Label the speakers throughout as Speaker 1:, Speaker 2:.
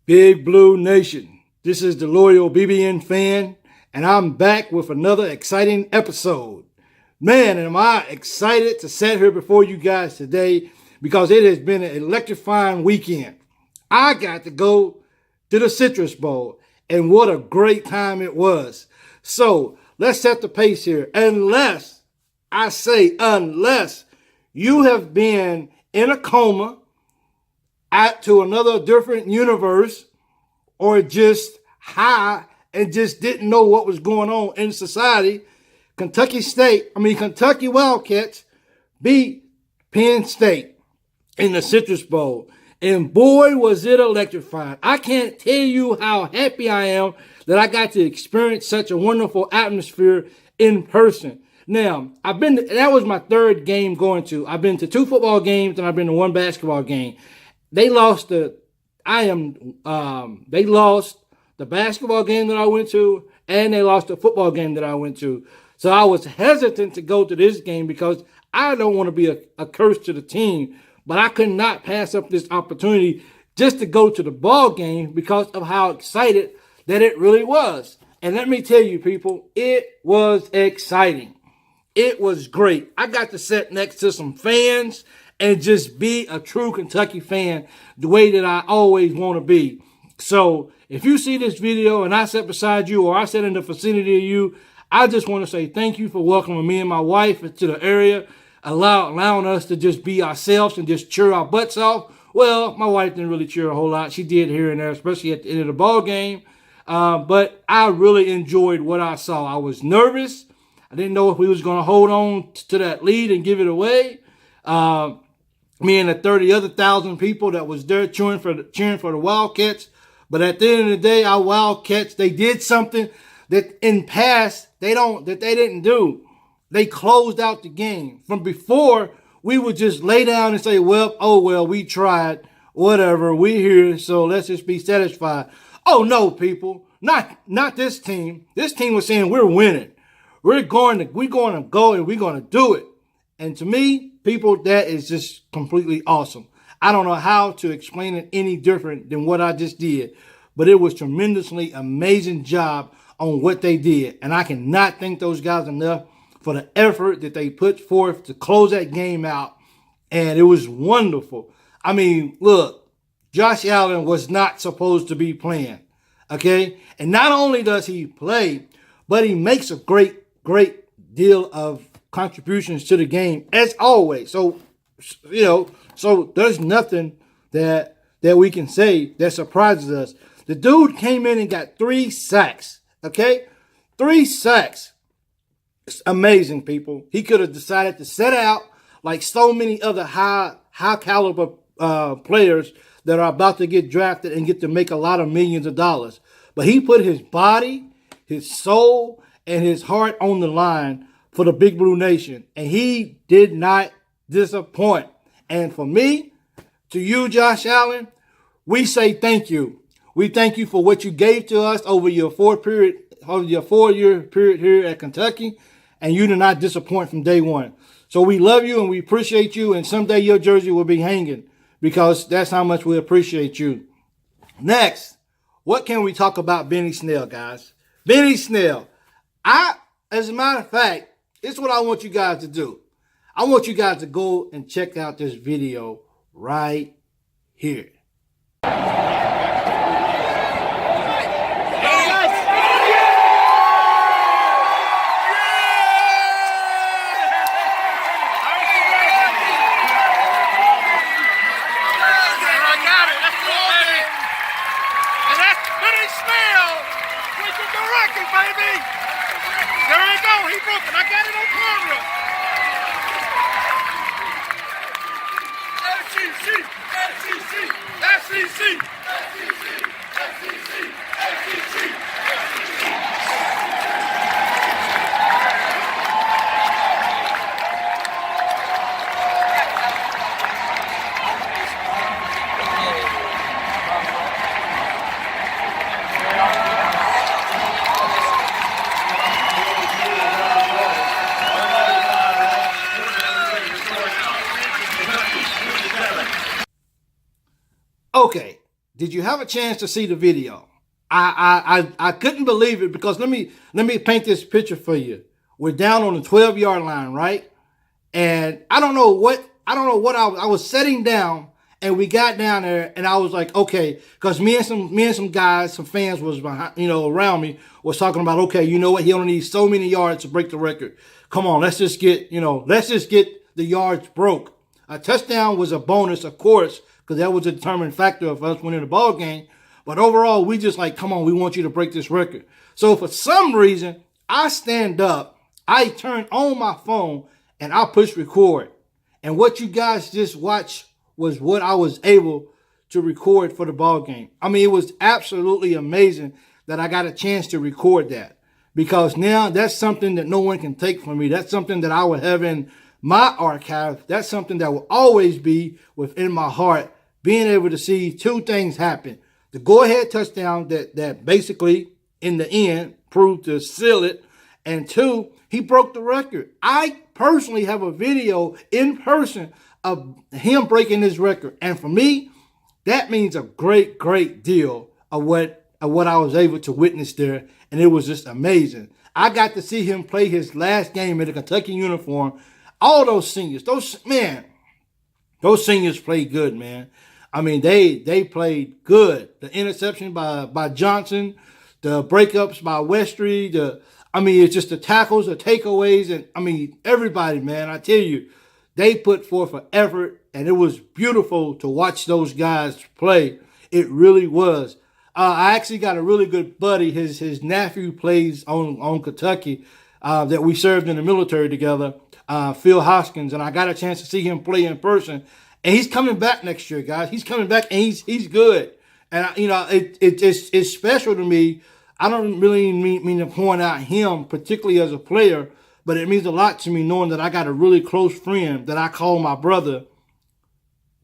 Speaker 1: Big Blue Nation, this is the loyal BBN fan, and I'm back with another exciting episode. Man, am I excited to sit here before you guys today because it has been an electrifying weekend. I got to go to the Citrus Bowl, and what a great time it was. So let's set the pace here. Unless you have been in a coma, out to another different universe, or just high and just didn't know what was going on in society, Kentucky Wildcats beat Penn State in the Citrus Bowl. And boy, was it electrifying. I can't tell you how happy I am that I got to experience such a wonderful atmosphere in person. Now, that was my third game going to. I've been to 2 football games and I've been to 1 basketball game. They lost the basketball game that I went to, and they lost the football game that I went to. So I was hesitant to go to this game because I don't want to be a curse to the team, but I could not pass up this opportunity just to go to the ball game because of how excited that it really was. And let me tell you, people, it was exciting. It was great. I got to sit next to some fans and just be a true Kentucky fan the way that I always want to be. So if you see this video and I sit beside you or I sit in the vicinity of you, I just want to say thank you for welcoming me and my wife to the area, allowing us to just be ourselves and just cheer our butts off. Well, my wife didn't really cheer a whole lot. She did here and there, especially at the end of the ball game. But I really enjoyed what I saw. I was nervous. I didn't know if we was going to hold on to that lead and give it away. Me and the 30,000 people that was there cheering for the Wildcats. But at the end of the day, our Wildcats, they did something that in past they didn't do. They closed out the game. From before, we would just lay down and say, well, we tried, whatever, we're here, so let's just be satisfied. Oh no, people, not this team. This team was saying we're winning. We're going to go and we're going to do it. And to me, people, that is just completely awesome. I don't know how to explain it any different than what I just did, but it was tremendously amazing job on what they did. And I cannot thank those guys enough for the effort that they put forth to close that game out. And it was wonderful. I mean, look, Josh Allen was not supposed to be playing, okay? And not only does he play, but he makes a great deal of contributions to the game as always. So, so there's nothing that we can say that surprises us. The dude came in and got 3 sacks, okay? 3 sacks. It's amazing, people. He could have decided to set out like so many other high caliber players that are about to get drafted and get to make a lot of millions of dollars. But he put his body, his soul, and his heart on the line for the Big Blue Nation. And he did not disappoint. And for me, to you, Josh Allen, we say thank you. We thank you for what you gave to us over your 4-year period here at Kentucky. And you did not disappoint from day one. So we love you and we appreciate you. And someday your jersey will be hanging because that's how much we appreciate you. Next, what can we talk about Benny Snell, guys? Benny Snell. As a matter of fact, it's what I want you guys to do. I want you guys to go and check out this video right here.
Speaker 2: There you go, he broke it. I got it on camera. SEC, SEC, SEC, SEC, SEC, SEC.
Speaker 1: Okay, did you have a chance to see the video? I couldn't believe it because let me paint this picture for you. We're down on the 12-yard line, right? And I don't know what I was sitting down, and we got down there, and I was like, okay, because me and some guys, some fans was behind, around me, was talking about, okay, you know what? He only needs so many yards to break the record. Come on, let's just get the yards broke. A touchdown was a bonus, of course, because that was a determining factor of us winning the ball game. But overall, we just like, come on, we want you to break this record. So for some reason, I stand up, I turn on my phone, and I push record. And what you guys just watched was what I was able to record for the ball game. I mean, it was absolutely amazing that I got a chance to record that, because now that's something that no one can take from me. That's something that I will have in my archive. That's something that will always be within my heart, being able to see two things happen. The go-ahead touchdown that basically, in the end, proved to seal it. And two, he broke the record. I personally have a video in person of him breaking his record. And for me, that means a great, great deal of what I was able to witness there. And it was just amazing. I got to see him play his last game in a Kentucky uniform. All those seniors, those seniors played good, man. I mean, they played good. The interception by Johnson, the breakups by Westry, it's just the tackles, the takeaways, and I mean, everybody, man, I tell you, they put forth an effort, and it was beautiful to watch those guys play. It really was. I actually got a really good buddy. His nephew plays on Kentucky that we served in the military together, Phil Hoskins, and I got a chance to see him play in person. And he's coming back next year, guys. He's coming back, and he's good. And it's special to me. I don't really mean to point out him particularly as a player, but it means a lot to me knowing that I got a really close friend that I call my brother,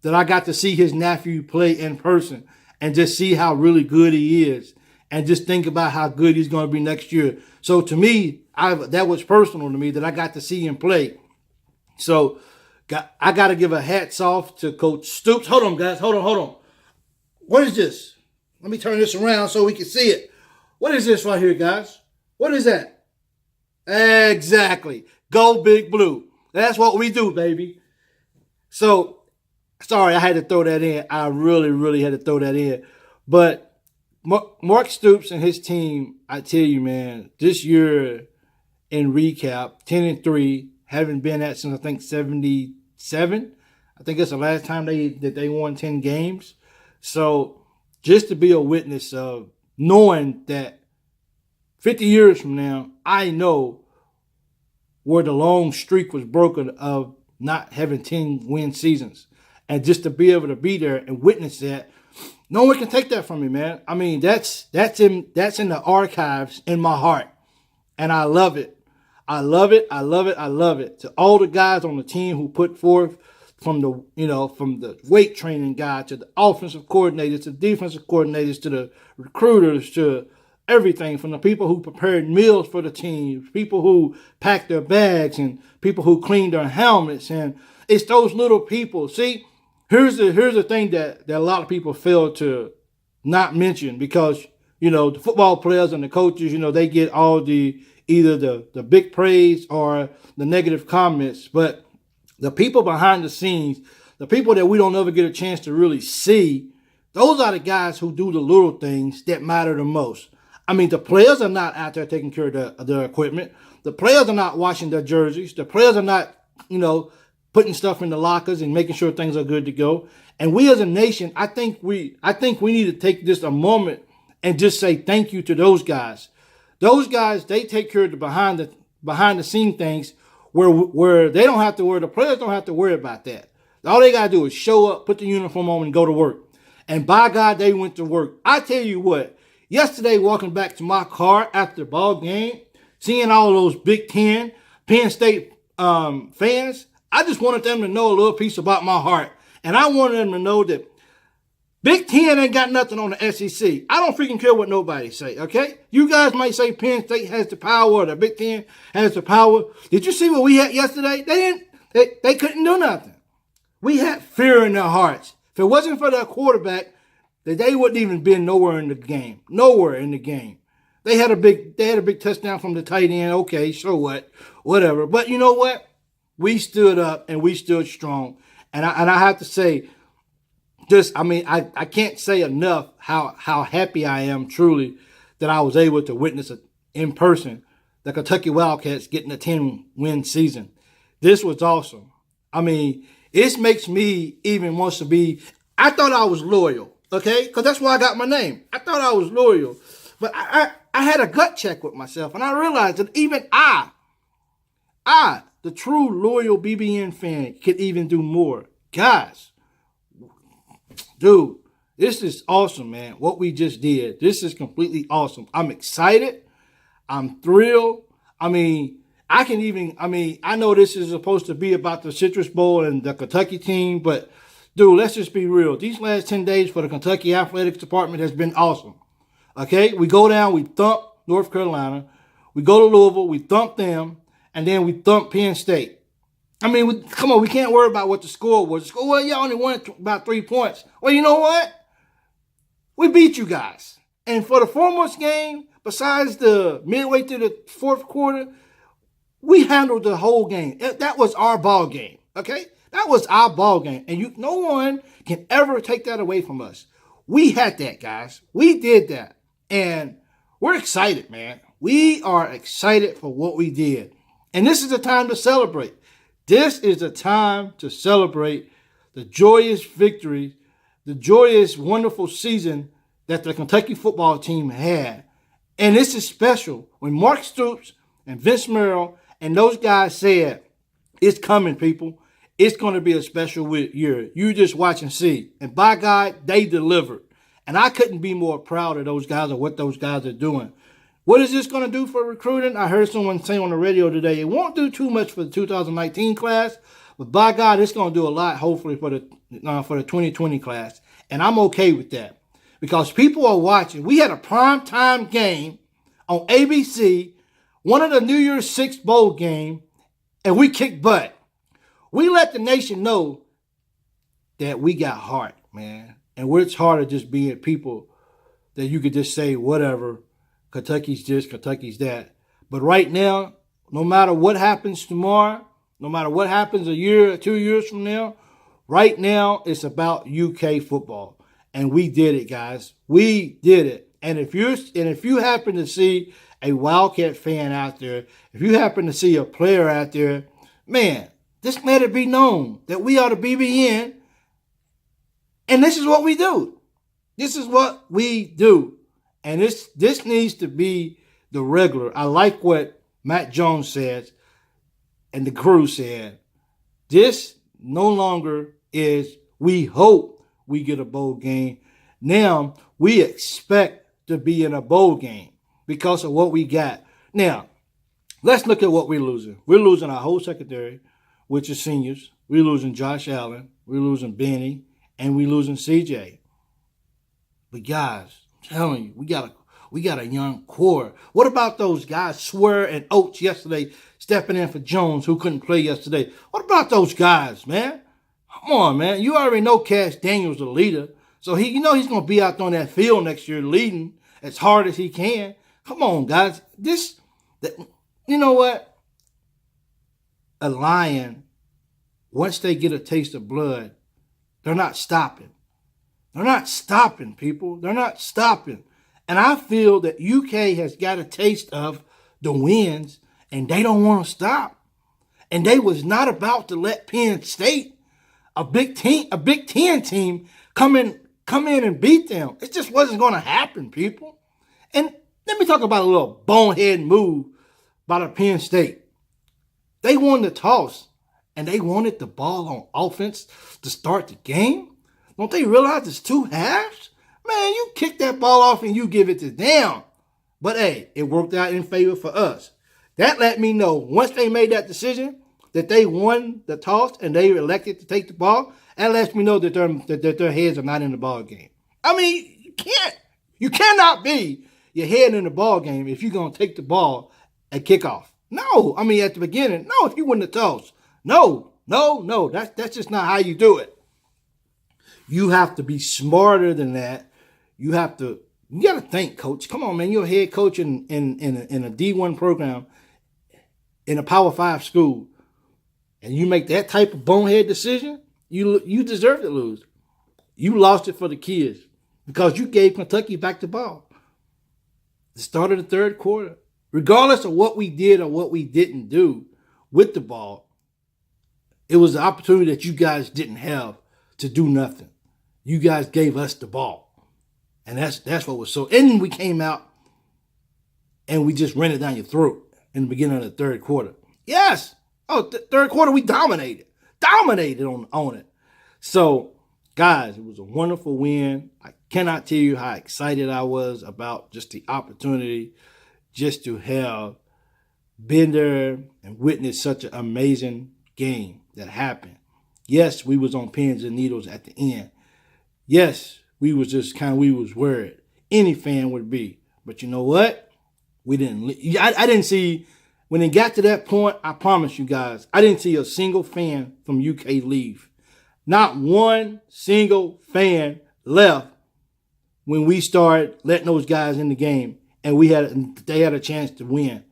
Speaker 1: that I got to see his nephew play in person and just see how really good he is, and just think about how good he's going to be next year. So to me, that was personal to me that I got to see him play. So I got to give a hats off to Coach Stoops. Hold on, guys. Hold on. What is this? Let me turn this around so we can see it. What is this right here, guys? What is that? Exactly. Go Big Blue. That's what we do, baby. So, sorry, I had to throw that in. I really, really had to throw that in. But Mark Stoops and his team, I tell you, man, this year in recap, 10-3, haven't been at since I think 77. I think it's the last time they won 10 games. So just to be a witness of knowing that 50 years from now, I know where the long streak was broken of not having 10 win seasons. And just to be able to be there and witness that, no one can take that from me, man. I mean, that's in the archives in my heart. And I love it. I love it. I love it. I love it. To all the guys on the team who put forth, from the weight training guy to the offensive coordinators to the defensive coordinators to the recruiters to everything, from the people who prepared meals for the team, people who packed their bags, and people who cleaned their helmets. And it's those little people. See, here's the thing that a lot of people fail to not mention, because the football players and the coaches, they get all either the big praise or the negative comments. But the people behind the scenes, the people that we don't ever get a chance to really see, those are the guys who do the little things that matter the most. I mean, the players are not out there taking care of their equipment. The players are not washing their jerseys. The players are not, putting stuff in the lockers and making sure things are good to go. And we as a nation, I think we need to take just a moment and just say thank you to those guys. Those guys, they take care of the behind the scene things where they don't have to worry. The players don't have to worry about that. All they got to do is show up, put the uniform on, and go to work. And by God, they went to work. I tell you what, yesterday walking back to my car after the ball game, seeing all those Big Ten, Penn State fans, I just wanted them to know a little piece about my heart. And I wanted them to know that Big Ten ain't got nothing on the SEC. I don't freaking care what nobody say, okay? You guys might say Penn State has the power or the Big Ten has the power. Did you see what we had yesterday? They couldn't do nothing. We had fear in their hearts. If it wasn't for their quarterback, that they wouldn't even been nowhere in the game. Nowhere in the game. They had a big touchdown from the tight end. Okay, so what? Whatever. But you know what? We stood up and we stood strong. And I have to say, I can't say enough how happy I am truly that I was able to witness it in person, the Kentucky Wildcats getting a 10-win season. This was awesome. I mean, it makes me even want to be. I thought I was loyal, okay? Because that's why I got my name. I thought I was loyal. But I had a gut check with myself, and I realized that even I, the true loyal BBN fan, could even do more. Guys, dude, this is awesome, man, what we just did. This is completely awesome. I'm excited. I'm thrilled. I know this is supposed to be about the Citrus Bowl and the Kentucky team, but, dude, let's just be real. These last 10 days for the Kentucky Athletics Department has been awesome. Okay? We go down, we thump North Carolina. We go to Louisville, we thump them, and then we thump Penn State. I mean, we can't worry about what the score was. The score, well, y'all only won about 3 points. Well, you know what? We beat you guys. And for the foremost game, besides the midway to the fourth quarter, we handled the whole game. That was our ball game, okay? That was our ball game. And no one can ever take that away from us. We had that, guys. We did that. And we're excited, man. We are excited for what we did. And this is the time to celebrate. This is the time to celebrate the joyous victory, the joyous, wonderful season that the Kentucky football team had. And this is special. When Mark Stoops and Vince Merrill and those guys said, it's coming, people. It's going to be a special year. You just watch and see. And by God, they delivered. And I couldn't be more proud of those guys or what those guys are doing. What is this going to do for recruiting? I heard someone say on the radio today, it won't do too much for the 2019 class, but by God, it's going to do a lot, hopefully, for the 2020 class. And I'm okay with that because people are watching. We had a primetime game on ABC, one of the New Year's Six bowl game, and we kicked butt. We let the nation know that we got heart, man. And it's hard to just being people that you could just say whatever. Kentucky's this, Kentucky's that. But right now, no matter what happens tomorrow, no matter what happens a year or 2 years from now, right now it's about UK football. And we did it, guys. We did it. And if you happen to see a Wildcat fan out there, if you happen to see a player out there, man, just let it be known that we are the BBN. And this is what we do. This is what we do. And this needs to be the regular. I like what Matt Jones said and the crew said. This no longer is, we hope we get a bowl game. Now, we expect to be in a bowl game because of what we got. Now, let's look at what we're losing. We're losing our whole secondary, which is seniors. We're losing Josh Allen. We're losing Benny. And we're losing CJ. But guys, I'm telling you, we got a young core. What about those guys, Swear and Oates yesterday, stepping in for Jones, who couldn't play yesterday? What about those guys, man? Come on, man. You already know Cash Daniels the leader. So he's going to be out on that field next year leading as hard as he can. Come on, guys. You know what? A lion, once they get a taste of blood, they're not stopping. They're not stopping, people. They're not stopping. And I feel that UK has got a taste of the wins, and they don't want to stop. And they was not about to let Penn State, a Big Ten team, come in and beat them. It just wasn't going to happen, people. And let me talk about a little bonehead move by the Penn State. They won the toss, and they wanted the ball on offense to start the game. Don't they realize it's 2 halves? Man, you kick that ball off and you give it to them. But hey, it worked out in favor for us. That let me know once they made that decision that they won the toss and they elected to take the ball, that lets me know that their heads are not in the ball game. I mean, you cannot be your head in the ball game if you're going to take the ball at kickoff. No, I mean at the beginning. No, if you win the toss. No. That's just not how you do it. You have to be smarter than that. you got to think, coach. Come on, man. You're a head coach in a D1 program in a Power 5 school, and you make that type of bonehead decision, you deserve to lose. You lost it for the kids because you gave Kentucky back the ball. The start of the third quarter, regardless of what we did or what we didn't do with the ball, it was an opportunity that you guys didn't have to do nothing. You guys gave us the ball. And that's what was so. And we came out and we just ran it down your throat in the beginning of the third quarter. Yes. Oh, third quarter, we dominated on it. So, guys, it was a wonderful win. I cannot tell you how excited I was about just the opportunity just to have been there and witnessed such an amazing game that happened. Yes, we was on pins and needles at the end. Yes, we was worried. Any fan would be. But you know what? We didn't. I didn't see, when it got to that point, I promise you guys, I didn't see a single fan from UK leave. Not one single fan left when we started letting those guys in the game and they had a chance to win.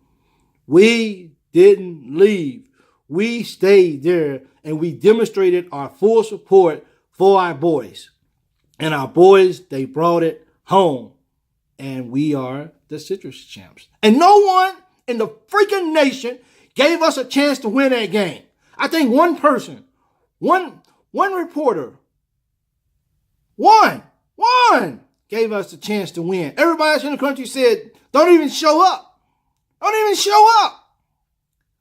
Speaker 1: We didn't leave. We stayed there and we demonstrated our full support for our boys. And our boys, they brought it home. And we are the Citrus champs. And no one in the freaking nation gave us a chance to win that game. I think one person, one reporter, one gave us a chance to win. Everybody else in the country said, don't even show up. Don't even show up.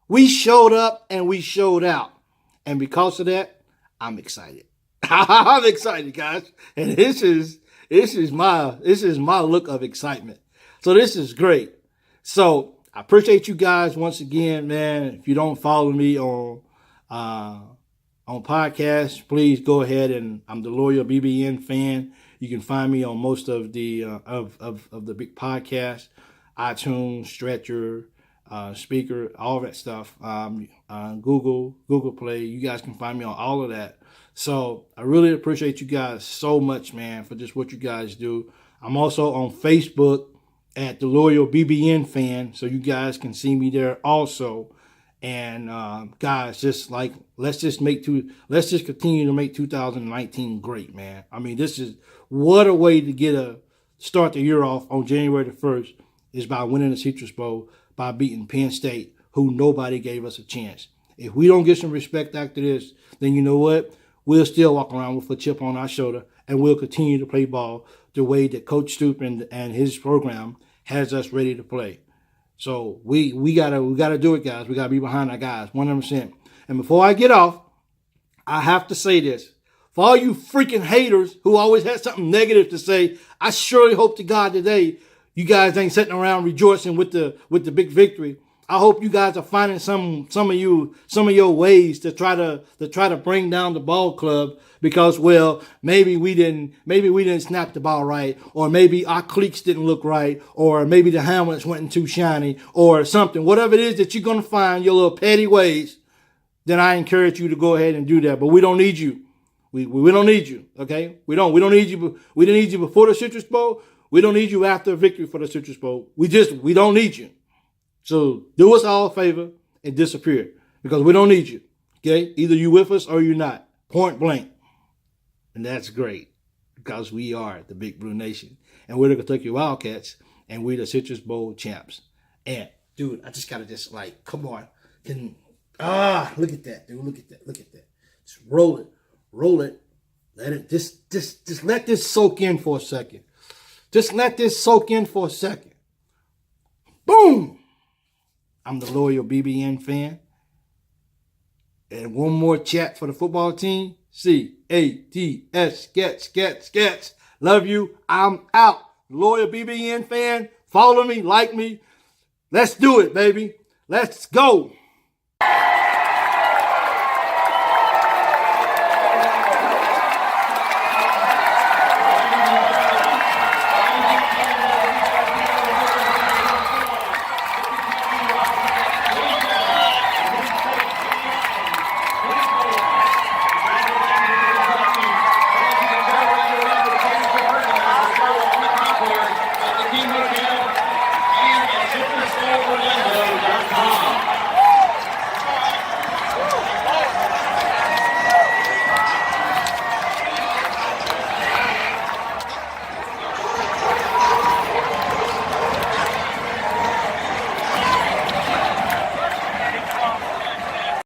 Speaker 1: We showed up and we showed out. And because of that, I'm excited. I'm excited, guys. And this is my look of excitement. So this is great. So I appreciate you guys once again, man. If you don't follow me on podcasts, please go ahead, and I'm the Loyal BBN fan. You can find me on most of the of the big podcasts, iTunes, Stretcher, Speaker, all that stuff. Google Play. You guys can find me on all of that. So I really appreciate you guys so much, man, for just what you guys do. I'm also on Facebook at the Loyal BBN fan, so you guys can see me there also. And guys, let's just continue to make 2019 great, man. I mean, what a way to start the year off on January the 1st is by winning the Citrus Bowl, by beating Penn State, who nobody gave us a chance. If we don't get some respect after this, then you know what? We'll still walk around with a chip on our shoulder, and we'll continue to play ball the way that Coach Stoop and his program has us ready to play. So we gotta do it, guys. We gotta be behind our guys, 100%. And before I get off, I have to say this. For all you freaking haters who always have something negative to say, I surely hope to God today you guys ain't sitting around rejoicing with the big victory. I hope you guys are finding some of your ways to try to bring down the ball club because, well, maybe we didn't snap the ball right, or maybe our cleats didn't look right, or maybe the helmets weren't too shiny, or something. Whatever it is that you're gonna find your little petty ways, then I encourage you to go ahead and do that. But we don't need you. We don't need you. Okay? We don't need you. We didn't need you before the Citrus Bowl. We don't need you after a victory for the Citrus Bowl. We don't need you. So do us all a favor and disappear because we don't need you. Okay? Either you with us or you're not. Point blank. And that's great because we are the Big Blue Nation. And we're the Kentucky Wildcats and we're the Citrus Bowl champs. And, dude, I just got to come on. Look at that, dude. Look at that. Just roll it. Let it, just let this soak in for a second. Just let this soak in for a second. Boom! I'm the Loyal BBN fan. And one more chat for the football team. C-A-T-S, skets. Love you. I'm out. Loyal BBN fan. Follow me, like me. Let's do it, baby. Let's go.